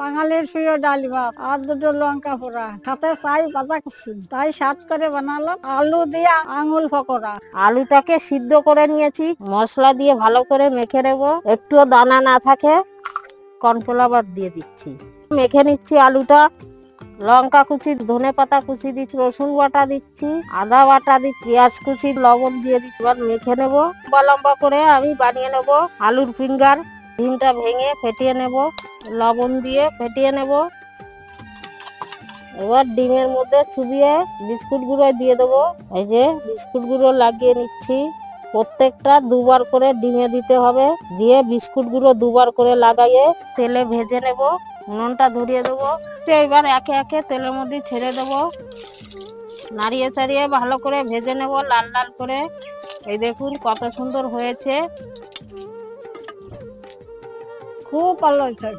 বাঙালির প্রিয় ডাল ভাত আর দুটো লঙ্কা পোড়া, সাথে চাই পাতা কুচি। তাই স্বাদ করে বানালো আলু দিয়ে আঙুল পকোড়া। আলুটাকে সিদ্ধ করে নিয়েছি, মশলা দিয়ে ভালো করে মেখে নেবো। একটুও দানা না থাকে কর্নফ্লাওয়ার দিয়ে দিচ্ছি, মেখে নিচ্ছি আলুটা। লঙ্কা কুচি, ধনে পাতা কুচি দিচ্ছি, রসুন বাটা দিচ্ছি, আদা বাটা দিচ্ছি, পেঁয়াজ কুচি, লবণ দিয়ে দিচ্ছি। এবার মেখে নেবো। লম্বা লম্বা করে আমি বানিয়ে নেব আলুর ফিঙ্গার। ডিমটা ভেঙে ফেটিয়ে নেব, লবণ দিয়ে ফেটিয়ে নেব। এবার ডিমের মধ্যে চুবিয়ে বিস্কুট গুঁড়ো দিয়ে দেবো। এই যে বিস্কুট গুঁড়ো লাগিয়ে নিচ্ছি। প্রত্যেকটা দুবার করে ডিমে দিতে হবে, দিয়ে বিস্কুট গুঁড়ো দুবার করে লাগাইয়ে তেলে ভেজে নেব। উনুনটা ধরিয়ে দেবো। এবার একে একে তেলের মধ্যে ছেড়ে দেবো, নাড়িয়ে চাড়িয়ে ভালো করে ভেজে নেব লাল লাল করে। এই দেখুন কত সুন্দর হয়েছে। খুব ভালো হয়েছে।